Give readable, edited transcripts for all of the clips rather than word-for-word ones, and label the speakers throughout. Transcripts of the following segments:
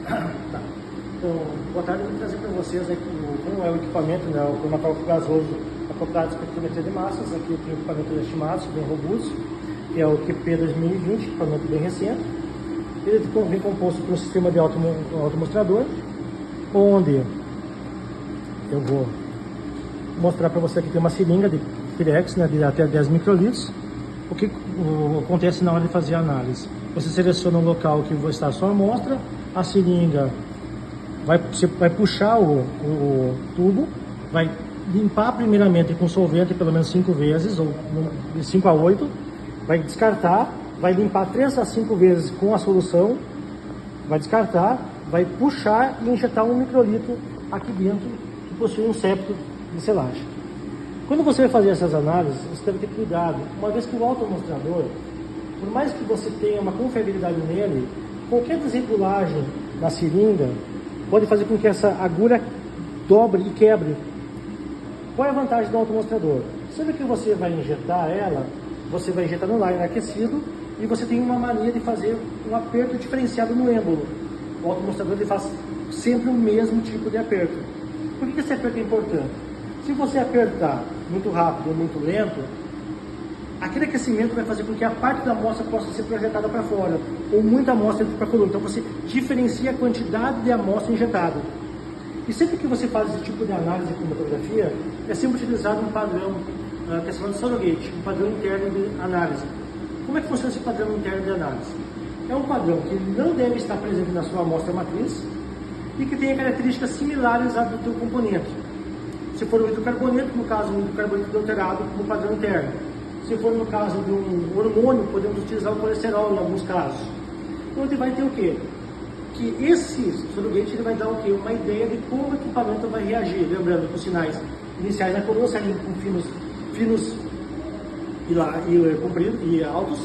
Speaker 1: Tá. Então, boa tarde, eu vou trazer para vocês aqui como é o equipamento, né, o cromatógrafo gasoso acoplado à espectrometria de massas. Aqui eu tenho o equipamento estimado, bem robusto, que é o QP 2020, equipamento bem recente. Ele vem composto por um sistema de automostrador, onde eu vou mostrar para você que tem uma seringa de Pirex, né, de até 10 microlitros. O que acontece na hora de fazer a análise? Você seleciona um local que vai estar a sua amostra, a seringa você vai puxar o tubo, vai limpar primeiramente com solvente pelo menos 5 vezes, ou de 5 a 8, vai descartar, vai limpar 3 a 5 vezes com a solução, vai descartar, vai puxar e injetar 1 microlitro aqui dentro, que possui um septo de selagem. Quando você vai fazer essas análises, você deve ter cuidado, uma vez que o automostrador, por mais que você tenha uma confiabilidade nele, qualquer desregulagem na seringa pode fazer com que essa agulha dobre e quebre. Qual é a vantagem do automostrador? Sempre que você vai injetar ela, você vai injetar no liner aquecido e você tem uma mania de fazer um aperto diferenciado no êmbolo. O automostrador ele faz sempre o mesmo tipo de aperto. Por que esse aperto é importante? Se você apertar muito rápido ou muito lento, aquele aquecimento vai fazer com que a parte da amostra possa ser projetada para fora, ou muita amostra dentro para a coluna. Então você diferencia a quantidade de amostra injetada. E sempre que você faz esse tipo de análise de cromatografia, é sempre utilizado um padrão, que é chamado de surrogate, um padrão interno de análise. Como é que funciona esse padrão interno de análise? É um padrão que não deve estar presente na sua amostra matriz e que tenha características similares à do teu componente. Se for um hidrocarboneto, no caso um hidrocarboneto alterado como padrão interno. Se for no caso de um hormônio, podemos utilizar o colesterol em alguns casos. Então ele vai ter o quê? Que esse surrogate ele vai dar o quê? Uma ideia de como o equipamento vai reagir. Lembrando que os sinais iniciais da coluna saem com finos e compridos e altos,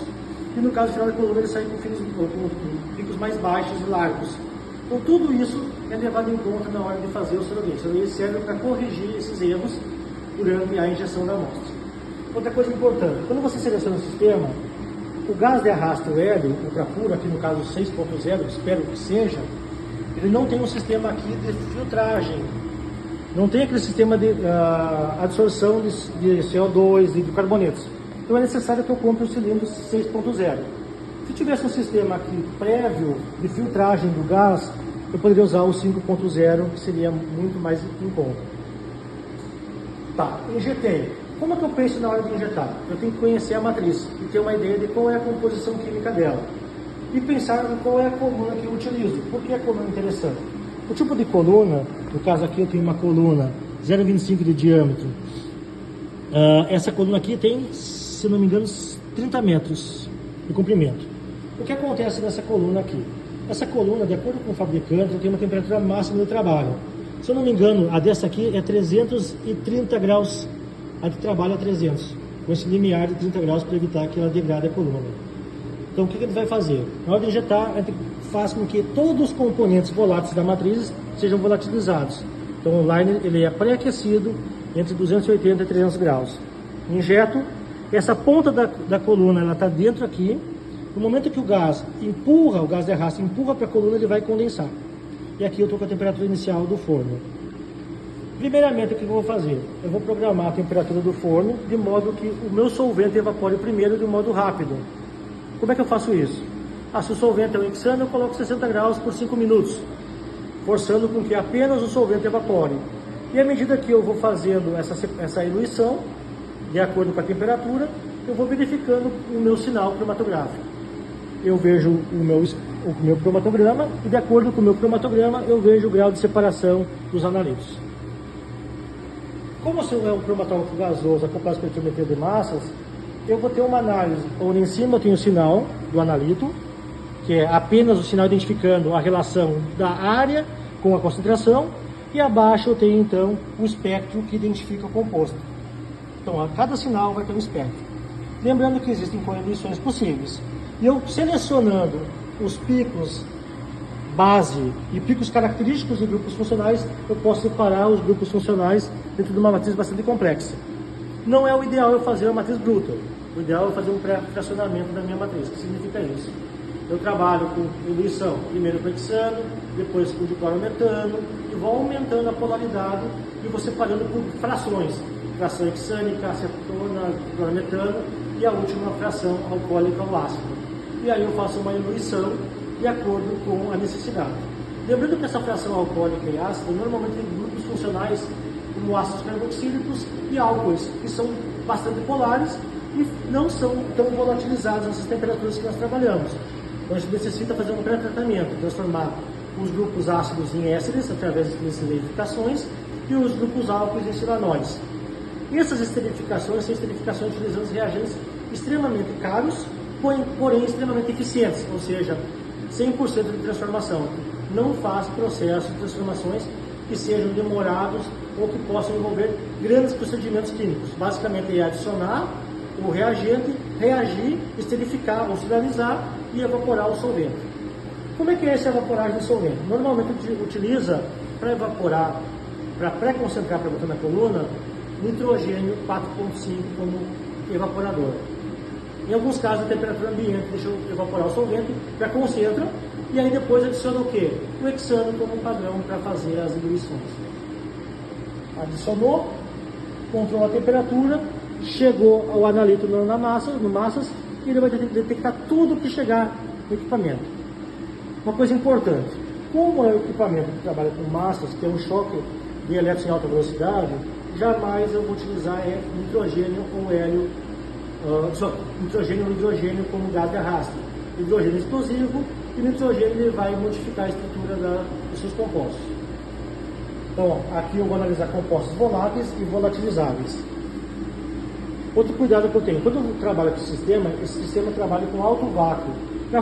Speaker 1: e no caso final da coluna ele sai com picos mais baixos e largos. Então tudo isso é levado em conta na hora de fazer o surrogate. O surrogate serve para corrigir esses erros durante a injeção da amostra. Outra coisa importante, quando você seleciona o sistema, o gás de arrasto L, ultrapuro, aqui no caso 6.0, espero que seja, ele não tem um sistema aqui de filtragem, não tem aquele sistema de absorção de CO2 e de carbonetos. Então é necessário que eu compre o cilindro 6.0. Se tivesse um sistema aqui prévio de filtragem do gás, eu poderia usar o 5.0, que seria muito mais em conta. Tá, injetei. Como é que eu penso na hora de injetar? Eu tenho que conhecer a matriz e ter uma ideia de qual é a composição química dela. E pensar em qual é a coluna que eu utilizo. Por que a coluna é interessante? O tipo de coluna, no caso aqui eu tenho uma coluna 0,25 de diâmetro. Essa coluna aqui tem, se não me engano, 30 metros de comprimento. O que acontece nessa coluna aqui? Essa coluna, de acordo com o fabricante, tem uma temperatura máxima do trabalho. Se eu não me engano, a dessa aqui é 330 graus. A de trabalho é 300, com esse limiar de 30 graus para evitar que ela degrade a coluna. Então o que ele vai fazer? Na hora de injetar, ele faz com que todos os componentes voláteis da matriz sejam volatilizados. Então o liner ele é pré-aquecido entre 280 e 300 graus. Injeto, essa ponta da coluna ela está dentro aqui. No momento que o gás empurra, o gás de arrasto empurra para a coluna, ele vai condensar. E aqui eu estou com a temperatura inicial do forno. Primeiramente, o que eu vou fazer? Eu vou programar a temperatura do forno de modo que o meu solvente evapore primeiro de modo rápido. Como é que eu faço isso? Se o solvente é um hexano, eu coloco 60 graus por 5 minutos, forçando com que apenas o solvente evapore. E à medida que eu vou fazendo essa eluição, de acordo com a temperatura, eu vou verificando o meu sinal cromatográfico. Eu vejo o meu cromatograma e de acordo com o meu cromatograma, eu vejo o grau de separação dos analitos. Como é um cromatógrafo gasoso acoplado à espectrometria de massas, eu vou ter uma análise onde em cima eu tenho o sinal do analito, que é apenas o sinal identificando a relação da área com a concentração, e abaixo eu tenho então o espectro que identifica o composto. Então a cada sinal vai ter um espectro. Lembrando que existem condições possíveis. E eu selecionando os picos base e picos característicos de grupos funcionais, eu posso separar os grupos funcionais dentro de uma matriz bastante complexa. Não é o ideal eu fazer uma matriz bruta. O ideal é fazer um pré-fracionamento da minha matriz. O que significa isso? Eu trabalho com diluição, primeiro com hexano, depois com diclorometano, e vou aumentando a polaridade e vou separando por frações. Fração hexânica, acetona, diclorometano e a última fração alcoólica ou ácido. E aí eu faço uma diluição de acordo com a necessidade. Lembrando que essa fração alcoólica e ácida normalmente tem grupos funcionais como ácidos carboxílicos e álcoois, que são bastante polares e não são tão volatilizados nessas temperaturas que nós trabalhamos. Então a gente necessita fazer um pré-tratamento, transformar os grupos ácidos em ésteres através de esterificações e os grupos álcoois em cilanóis. E essas esterificações são esterificações utilizando reagentes extremamente caros, porém extremamente eficientes, ou seja, 100% de transformação. Não faz processos de transformações que sejam demorados ou que possam envolver grandes procedimentos químicos. Basicamente é adicionar o reagente, reagir, esterificar ou finalizar e evaporar o solvente. Como é que é essa evaporagem do solvente? Normalmente utiliza para evaporar, para pré-concentrar para botar na coluna, nitrogênio 4,5 como evaporador. Em alguns casos, a temperatura ambiente deixa eu evaporar o solvente, pré-concentra e aí depois adiciona o quê? O hexano como padrão para fazer as diluições. Adicionou, controla a temperatura, chegou ao analito no massas, e ele vai detectar tudo que chegar no equipamento. Uma coisa importante, como é o equipamento que trabalha com massas, que é um choque de elétrons em alta velocidade, jamais eu vou utilizar nitrogênio ou hélio, nitrogênio ou hidrogênio como gás de arrasto. Hidrogênio é explosivo e nitrogênio ele vai modificar a estrutura dos seus compostos. Então, aqui eu vou analisar compostos voláteis e volatilizáveis. Outro cuidado que eu tenho, quando eu trabalho com esse sistema trabalha com alto vácuo, para